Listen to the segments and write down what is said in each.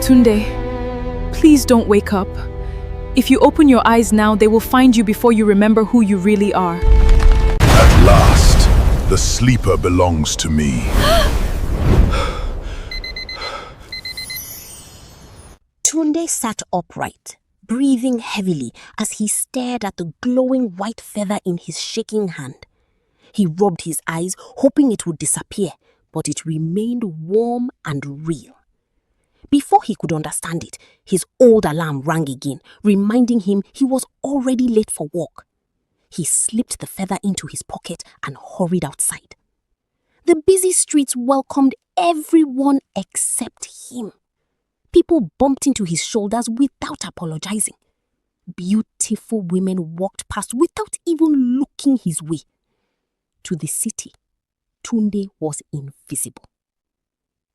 Tunde, please don't wake up. If you open your eyes now, they will find you before you remember who you really are. At last, the sleeper belongs to me. Tunde sat upright, breathing heavily as he stared at the glowing white feather in his shaking hand. He rubbed his eyes, hoping it would disappear, but it remained warm and real. Before he could understand it, his old alarm rang again, reminding him he was already late for work. He slipped the feather into his pocket and hurried outside. The busy streets welcomed everyone except him. People bumped into his shoulders without apologizing. Beautiful women walked past without even looking his way. To the city, Tunde was invisible.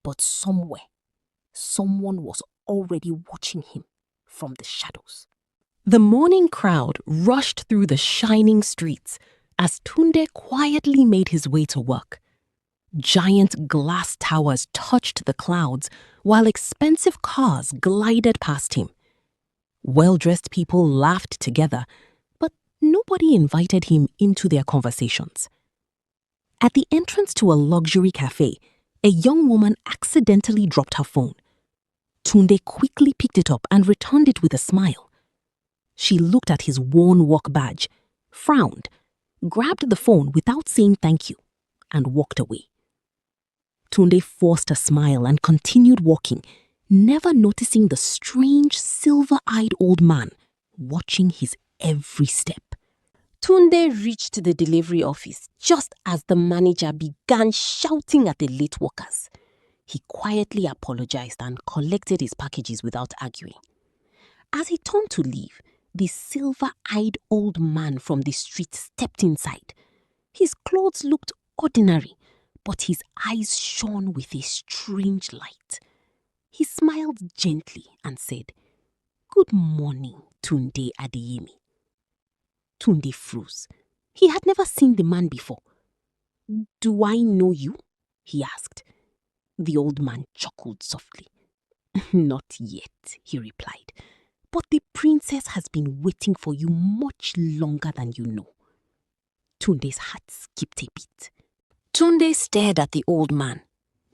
But somewhere, someone was already watching him from the shadows. The morning crowd rushed through the shining streets as Tunde quietly made his way to work. Giant glass towers touched the clouds while expensive cars glided past him. Well-dressed people laughed together, but nobody invited him into their conversations. At the entrance to a luxury cafe, a young woman accidentally dropped her phone. Tunde quickly picked it up and returned it with a smile. She looked at his worn work badge, frowned, grabbed the phone without saying thank you, and walked away. Tunde forced a smile and continued walking, never noticing the strange silver-eyed old man watching his every step. Tunde reached the delivery office just as the manager began shouting at the late workers. He quietly apologized and collected his packages without arguing. As he turned to leave, the silver-eyed old man from the street stepped inside. His clothes looked ordinary, but his eyes shone with a strange light. He smiled gently and said, "Good morning, Tunde Adeyemi." Tunde froze. He had never seen the man before. "Do I know you?" he asked. The old man chuckled softly. "Not yet," he replied. "But the princess has been waiting for you much longer than you know." Tunde's heart skipped a beat. Tunde stared at the old man,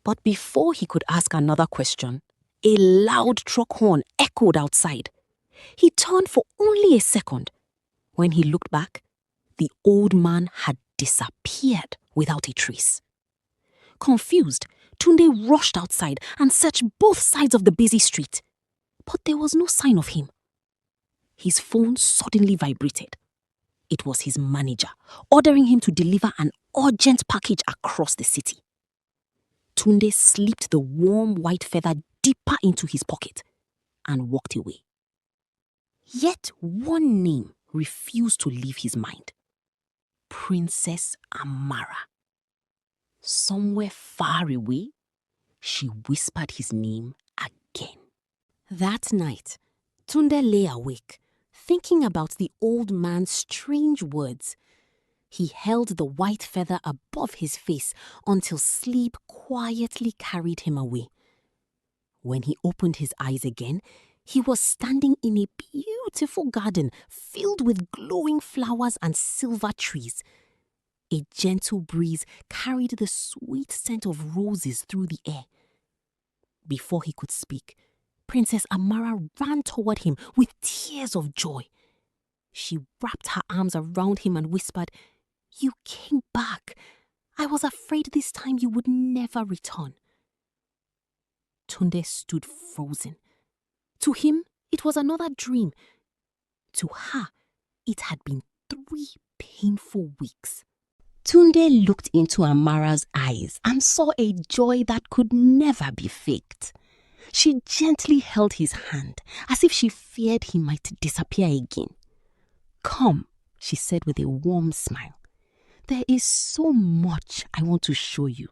but before he could ask another question, a loud truck horn echoed outside. He turned for only a second. When he looked back, the old man had disappeared without a trace. Confused, Tunde rushed outside and searched both sides of the busy street, but there was no sign of him. His phone suddenly vibrated. It was his manager, ordering him to deliver an urgent package across the city. Tunde slipped the warm white feather deeper into his pocket and walked away. Yet one name refused to leave his mind. Princess Amara. Somewhere far away, she whispered his name again. That night, Tunde lay awake, thinking about the old man's strange words. He held the white feather above his face until sleep quietly carried him away. When he opened his eyes again, he was standing in a beautiful garden filled with glowing flowers and silver trees. A gentle breeze carried the sweet scent of roses through the air. Before he could speak, Princess Amara ran toward him with tears of joy. She wrapped her arms around him and whispered, "You came back. I was afraid this time you would never return." Tunde stood frozen. To him, it was another dream. To her, it had been 3 painful weeks. Tunde looked into Amara's eyes and saw a joy that could never be faked. She gently held his hand as if she feared he might disappear again. "Come," she said with a warm smile. "There is so much I want to show you."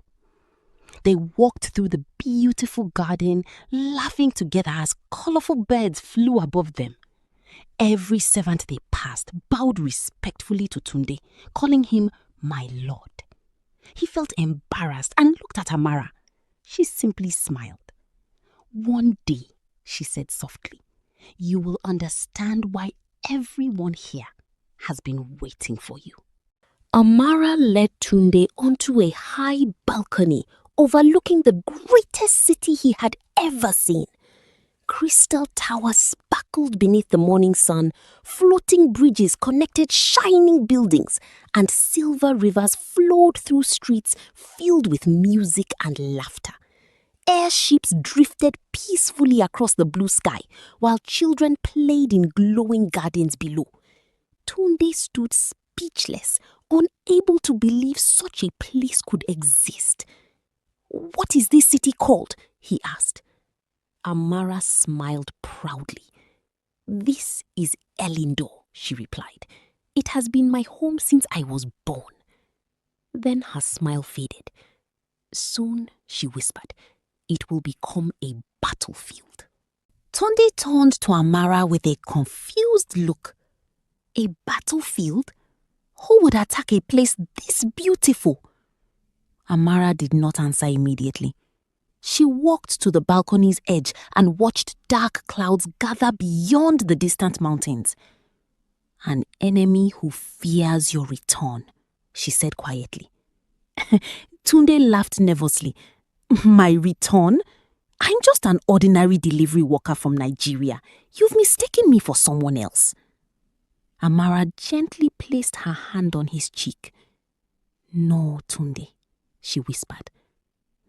They walked through the beautiful garden, laughing together as colorful birds flew above them. Every servant they passed bowed respectfully to Tunde, calling him "my lord." He felt embarrassed and looked at Amara. She simply smiled. One day, she said softly. You will understand why everyone here has been waiting for you. Amara led Tunde onto a high balcony overlooking the greatest city he had ever seen. Crystal towers sparkled beneath the morning sun, floating bridges connected shining buildings, and silver rivers flowed through streets filled with music and laughter. Airships drifted peacefully across the blue sky, while children played in glowing gardens below. Tunde stood speechless, unable to believe such a place could exist. "What is this city called?" he asked. Amara smiled proudly. "This is Elyndor," she replied. "It has been my home since I was born." Then her smile faded. "Soon," she whispered, "it will become a battlefield." Tunde turned to Amara with a confused look. A battlefield? Who would attack a place this beautiful? Amara did not answer immediately. She walked to the balcony's edge and watched dark clouds gather beyond the distant mountains. "An enemy who fears your return," she said quietly. Tunde laughed nervously. "My return? I'm just an ordinary delivery worker from Nigeria. You've mistaken me for someone else." Amara gently placed her hand on his cheek. "No, Tunde," she whispered.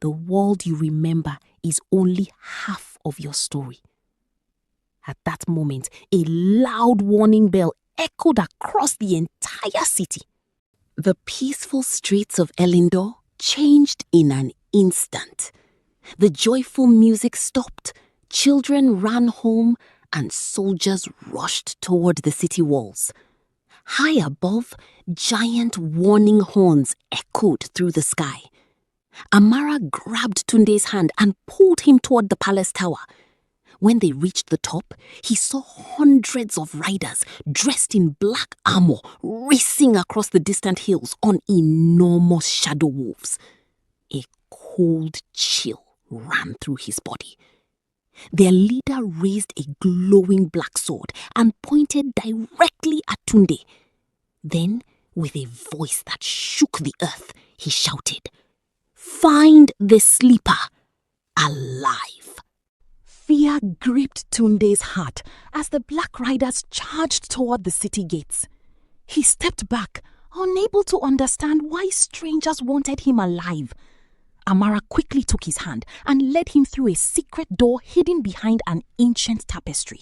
"The world you remember is only half of your story." At that moment, a loud warning bell echoed across the entire city. The peaceful streets of Elyndor changed in an instant. The joyful music stopped, children ran home, and soldiers rushed toward the city walls. High above, giant warning horns echoed through the sky. Amara grabbed Tunde's hand and pulled him toward the palace tower. When they reached the top, he saw hundreds of riders dressed in black armor racing across the distant hills on enormous shadow wolves. A cold chill ran through his body. Their leader raised a glowing black sword and pointed directly at Tunde. Then, with a voice that shook the earth, he shouted, "Find the sleeper alive." Fear gripped Tunde's heart as the Black Riders charged toward the city gates. He stepped back, unable to understand why strangers wanted him alive. Amara quickly took his hand and led him through a secret door hidden behind an ancient tapestry.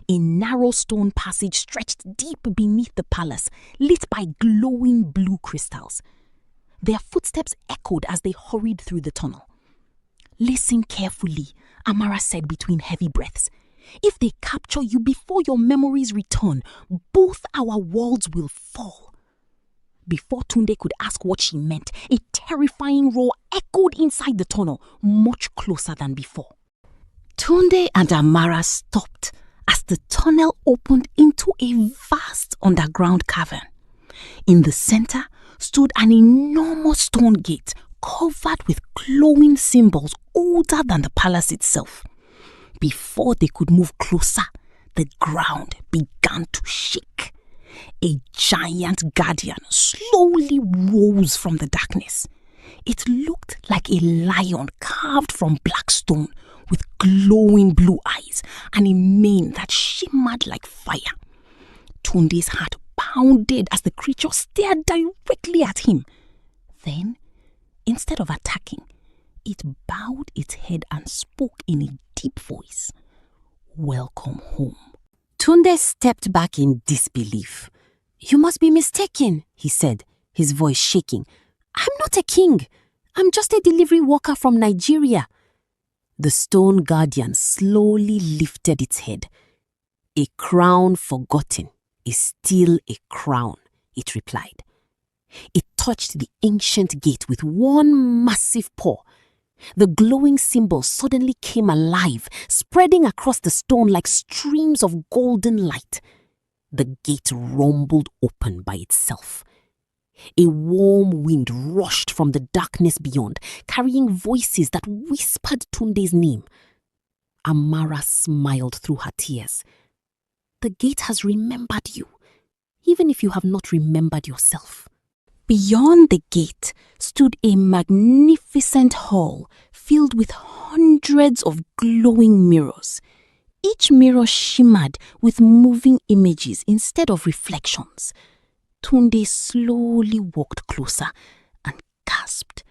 A narrow stone passage stretched deep beneath the palace, lit by glowing blue crystals. Their footsteps echoed as they hurried through the tunnel. "Listen carefully," Amara said between heavy breaths. "If they capture you before your memories return, both our worlds will fall." Before Tunde could ask what she meant, a terrifying roar echoed inside the tunnel, much closer than before. Tunde and Amara stopped as the tunnel opened into a vast underground cavern. In the center stood an enormous stone gate covered with glowing symbols older than the palace itself. Before they could move closer, the ground began to shake. A giant guardian slowly rose from the darkness. It looked like a lion carved from black stone with glowing blue eyes and a mane that shimmered like fire. Tunde's heart pounded as the creature stared directly at him. Then, instead of attacking, it bowed its head and spoke in a deep voice. "Welcome home." Tunde stepped back in disbelief. "You must be mistaken," he said, his voice shaking. "I'm not a king. I'm just a delivery worker from Nigeria." The stone guardian slowly lifted its head. "A crown forgotten is still a crown," it replied. It touched the ancient gate with one massive paw. The glowing symbol suddenly came alive, spreading across the stone like streams of golden light. The gate rumbled open by itself. A warm wind rushed from the darkness beyond, carrying voices that whispered Tunde's name. Amara smiled through her tears. The gate has remembered you, even if you have not remembered yourself. Beyond the gate stood a magnificent hall filled with hundreds of glowing mirrors. Each mirror shimmered with moving images instead of reflections. Tunde slowly walked closer and gasped.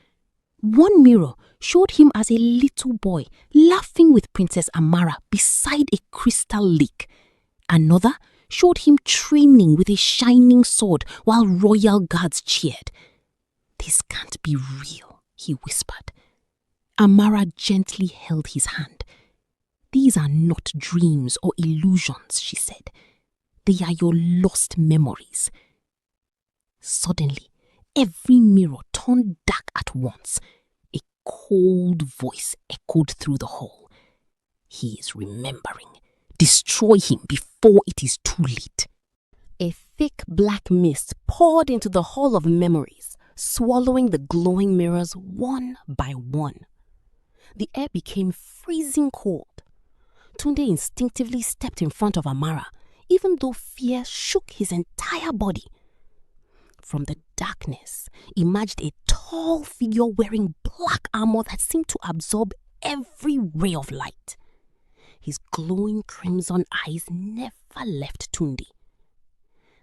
One mirror showed him as a little boy laughing with Princess Amara beside a crystal lake. Another showed him training with a shining sword while royal guards cheered. "This can't be real," he whispered. Amara gently held his hand. "These are not dreams or illusions," she said. "They are your lost memories." Suddenly, every mirror turned dark at once. A cold voice echoed through the hall. "He is remembering. Destroy him before it is too late." A thick black mist poured into the hall of memories, swallowing the glowing mirrors one by one. The air became freezing cold. Tunde instinctively stepped in front of Amara, even though fear shook his entire body. From the darkness emerged a tall figure wearing black armor that seemed to absorb every ray of light. His glowing crimson eyes never left Tunde.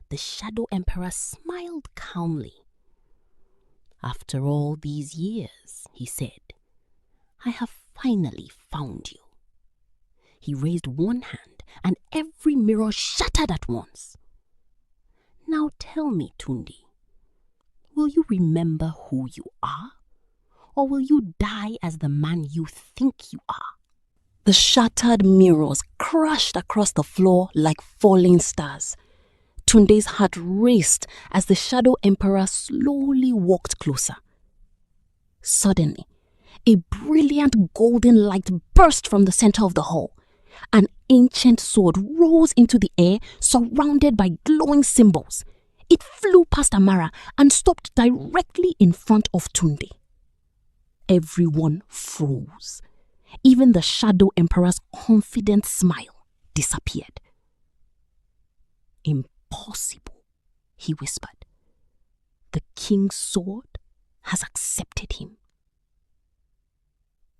The Shadow Emperor smiled calmly. "After all these years," he said, "I have finally found you." He raised one hand and every mirror shattered at once. "Now tell me, Tunde, will you remember who you are? Or will you die as the man you think you are?" The shattered mirrors crashed across the floor like falling stars. Tunde's heart raced as the Shadow Emperor slowly walked closer. Suddenly, a brilliant golden light burst from the center of the hall. An ancient sword rose into the air, surrounded by glowing symbols. It flew past Amara and stopped directly in front of Tunde. Everyone froze. Even the Shadow Emperor's confident smile disappeared. "Impossible," he whispered. "The king's sword has accepted him."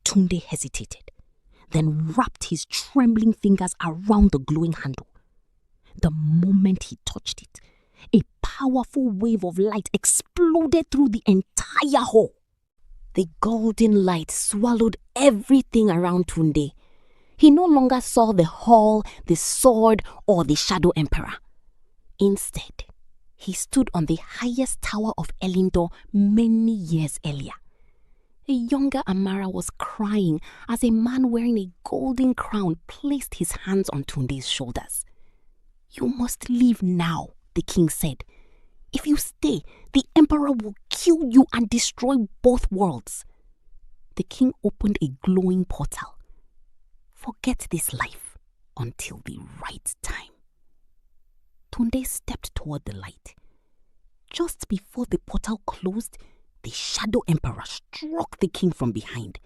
Tunde hesitated, then wrapped his trembling fingers around the glowing handle. The moment he touched it, a powerful wave of light exploded through the entire hall. The golden light swallowed everything around Tunde. He no longer saw the hall, the sword, or the Shadow Emperor. Instead, he stood on the highest tower of Elyndor many years earlier. A younger Amara was crying as a man wearing a golden crown placed his hands on Tunde's shoulders. "You must leave now," the king said. "If you stay, the emperor will kill you and destroy both worlds." The king opened a glowing portal. "Forget this life until the right time." Tunde stepped toward the light. Just before the portal closed, the Shadow Emperor struck the king from behind.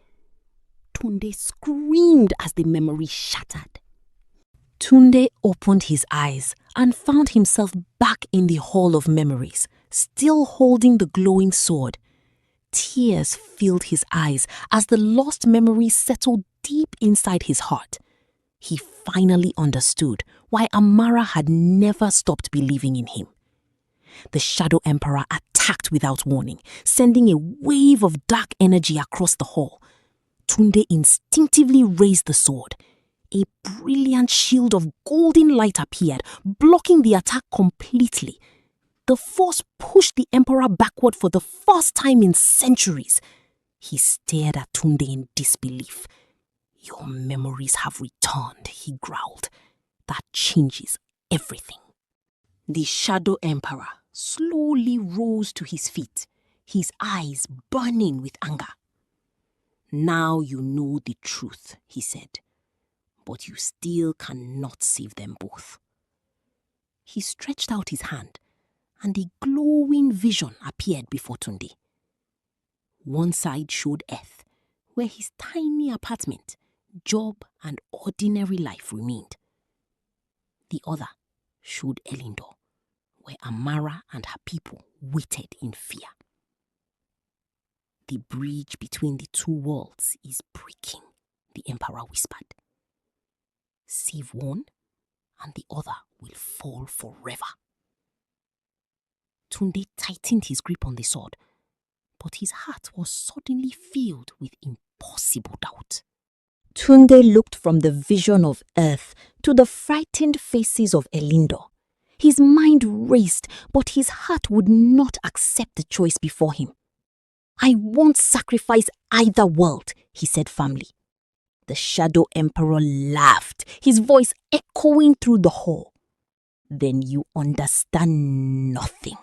Tunde screamed as the memory shattered. Tunde opened his eyes and found himself back in the Hall of Memories, still holding the glowing sword. Tears filled his eyes as the lost memories settled deep inside his heart. He finally understood why Amara had never stopped believing in him. The Shadow Emperor attacked without warning, sending a wave of dark energy across the hall. Tunde instinctively raised the sword. A brilliant shield of golden light appeared, blocking the attack completely. The force pushed the Emperor backward for the first time in centuries. He stared at Tunde in disbelief. "Your memories have returned," he growled. "That changes everything." The Shadow Emperor slowly rose to his feet, his eyes burning with anger. "Now you know the truth," he said. "But you still cannot save them both." He stretched out his hand, and a glowing vision appeared before Tunde. One side showed Earth, where his tiny apartment, job and ordinary life remained. The other showed Elyndor, where Amara and her people waited in fear. The bridge between the two worlds is breaking, the Emperor whispered. Save one, and the other will fall forever. Tunde tightened his grip on the sword, but his heart was suddenly filled with impossible doubt. Tunde looked from the vision of earth to the frightened faces of Elyndor. His mind raced, but his heart would not accept the choice before him. I won't sacrifice either world, he said firmly. The Shadow Emperor laughed, his voice echoing through the hall. Then you understand nothing.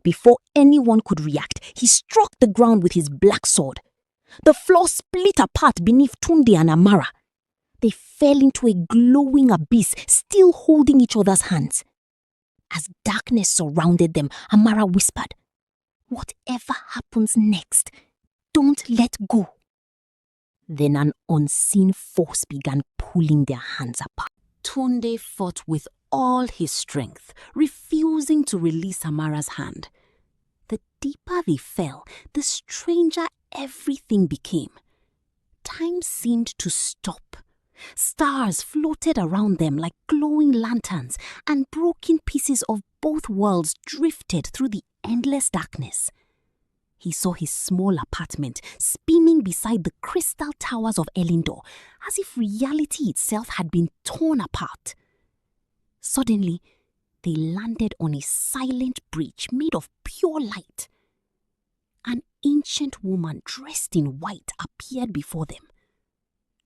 Before anyone could react, he struck the ground with his black sword. The floor split apart beneath Tunde and Amara. They fell into a glowing abyss, still holding each other's hands. As darkness surrounded them, Amara whispered, "Whatever happens next, don't let go." Then an unseen force began pulling their hands apart. Tunde fought with all his strength, refusing to release Amara's hand. The deeper they fell, the stranger everything became. Time seemed to stop. Stars floated around them like glowing lanterns, and broken pieces of both worlds drifted through the endless darkness. He saw his small apartment spinning beside the crystal towers of Elyndor, as if reality itself had been torn apart. Suddenly, they landed on a silent bridge made of pure light. An ancient woman dressed in white appeared before them.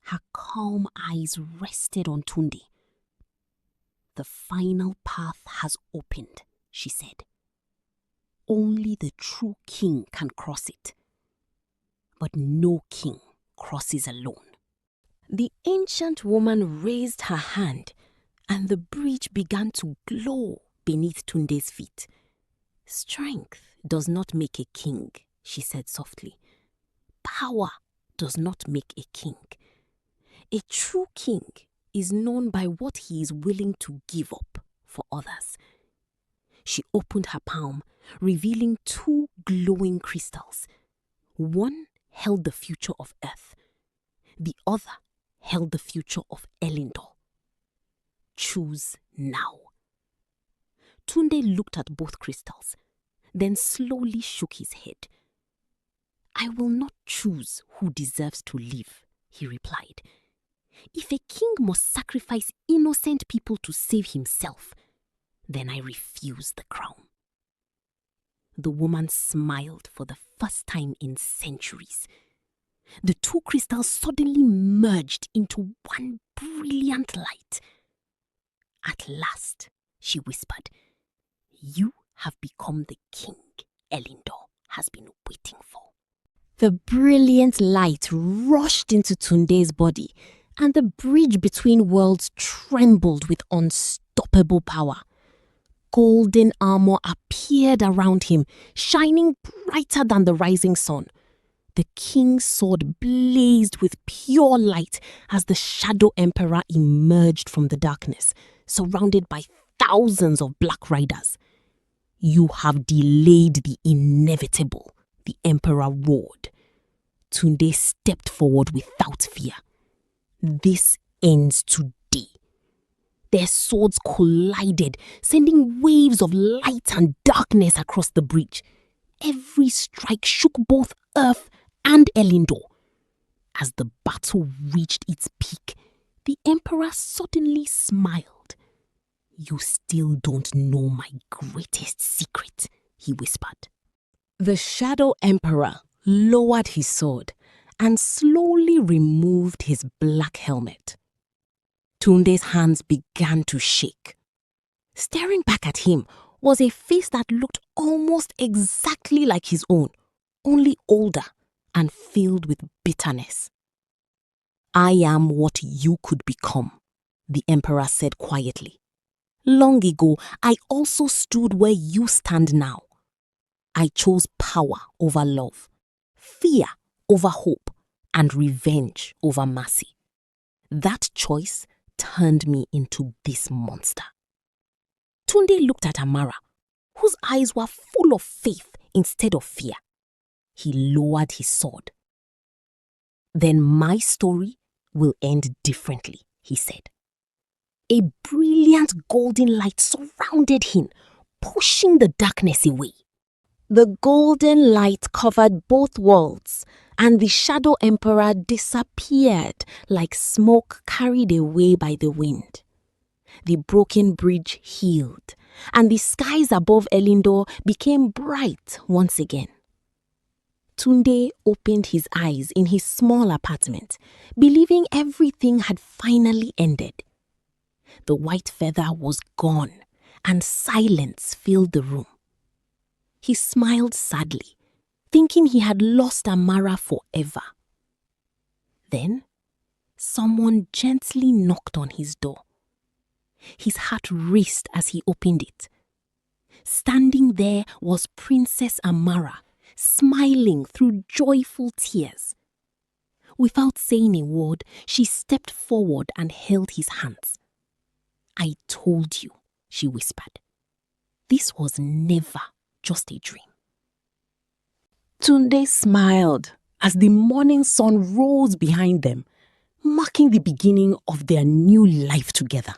Her calm eyes rested on Tunde. "The final path has opened," she said. "Only the true king can cross it. But no king crosses alone." The ancient woman raised her hand, and the bridge began to glow beneath Tunde's feet. "Strength does not make a king," she said softly. "Power does not make a king. A true king is known by what he is willing to give up for others." She opened her palm, revealing two glowing crystals. One held the future of Earth. The other held the future of Elyndor. "Choose now." Tunde looked at both crystals, then slowly shook his head. "I will not choose who deserves to live," he replied. "If a king must sacrifice innocent people to save himself, then I refuse the crown." The woman smiled for the first time in centuries. The two crystals suddenly merged into one brilliant light. "At last," she whispered, "you have become the king Elyndor has been waiting for." The brilliant light rushed into Tunde's body, and the bridge between worlds trembled with unstoppable power. Golden armor appeared around him, shining brighter than the rising sun. The king's sword blazed with pure light as the Shadow Emperor emerged from the darkness, surrounded by thousands of black riders. "You have delayed the inevitable," the Emperor roared. Tunde stepped forward without fear. "This ends today." Their swords collided, sending waves of light and darkness across the bridge. Every strike shook both Earth and Elyndor. As the battle reached its peak, the Emperor suddenly smiled. "You still don't know my greatest secret," he whispered. The Shadow Emperor lowered his sword and slowly removed his black helmet. Tunde's hands began to shake. Staring back at him was a face that looked almost exactly like his own, only older and filled with bitterness. "I am what you could become," the Emperor said quietly. "Long ago, I also stood where you stand now. I chose power over love, fear over hope, and revenge over mercy. That choice turned me into this monster. Tunde looked at Amara, whose eyes were full of faith instead of fear. He lowered his sword. "Then my story will end differently," he said. A brilliant golden light surrounded him, pushing the darkness away. The golden light covered both worlds, and the Shadow Emperor disappeared like smoke carried away by the wind. The broken bridge healed, and the skies above Elyndor became bright once again. Tunde opened his eyes in his small apartment, believing everything had finally ended. The white feather was gone, and silence filled the room. He smiled sadly, thinking he had lost Amara forever. Then, someone gently knocked on his door. His heart raced as he opened it. Standing there was Princess Amara, smiling through joyful tears. Without saying a word, she stepped forward and held his hands. "I told you," she whispered. "This was never just a dream." Tunde smiled as the morning sun rose behind them, marking the beginning of their new life together.